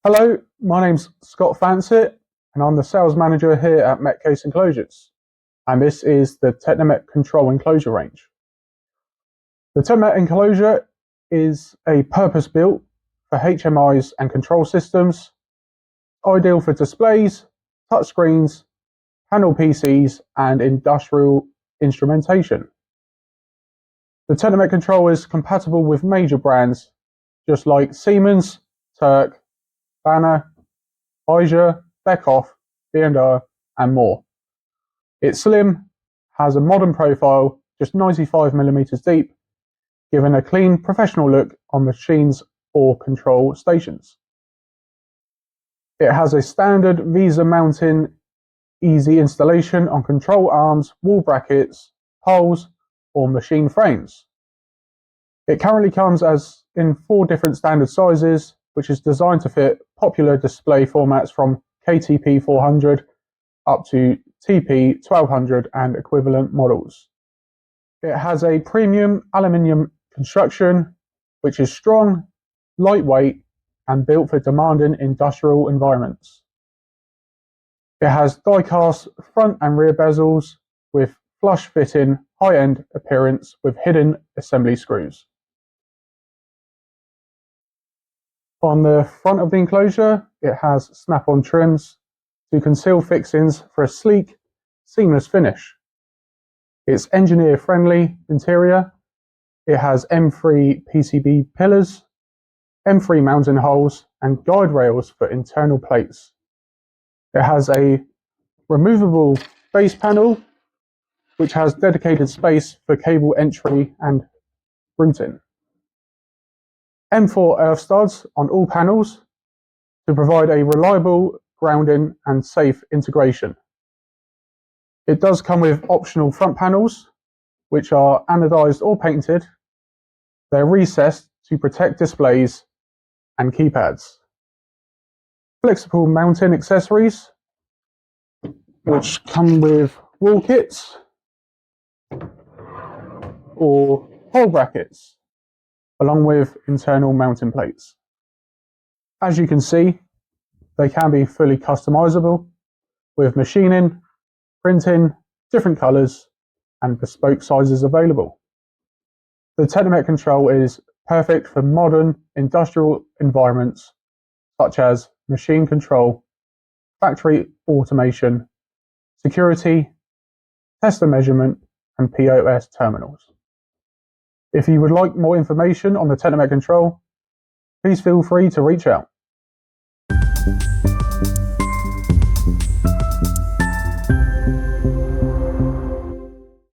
Hello, my name's Scott Fancett and I'm the sales manager here at METCASE Enclosures, and this is the TECHNOMET Control Enclosure range. The TECHNOMET Enclosure is a purpose-built for HMIs and control systems, ideal for displays, touchscreens, panel PCs and industrial instrumentation. The TECHNOMET Control is compatible with major brands just like Siemens, Turk, Banner, Eiger, Beckhoff, B&R and more. It's slim, has a modern profile, just 95mm deep, giving a clean, professional look on machines or control stations. It has a standard VESA mounting easy installation on control arms, wall brackets, poles or machine frames. It currently comes in 4 different standard sizes, which is designed to fit popular display formats from KTP 400 up to TP 1200 and equivalent models. It has a premium aluminium construction, which is strong, lightweight, and built for demanding industrial environments. It has die-cast front and rear bezels with flush-fitting, high-end appearance with hidden assembly screws. On the front of the enclosure, it has snap-on trims to conceal fixings for a sleek, seamless finish. It's engineer-friendly interior. It has M3 PCB pillars, M3 mounting holes, and guide rails for internal plates. It has a removable base panel, which has dedicated space for cable entry and routing. M4 earth studs on all panels to provide a reliable grounding and safe integration. It does come with optional front panels, which are anodized or painted. They're recessed to protect displays and keypads. Flexible mounting accessories, which come with wall kits or hole brackets, along with internal mounting plates. As you can see, they can be fully customizable with machining, printing, different colors, and bespoke sizes available. The TECHNOMET Control is perfect for modern industrial environments such as machine control, factory automation, security, test and measurement, and POS terminals. If you would like more information on the TECHNOMET Control, please feel free to reach out.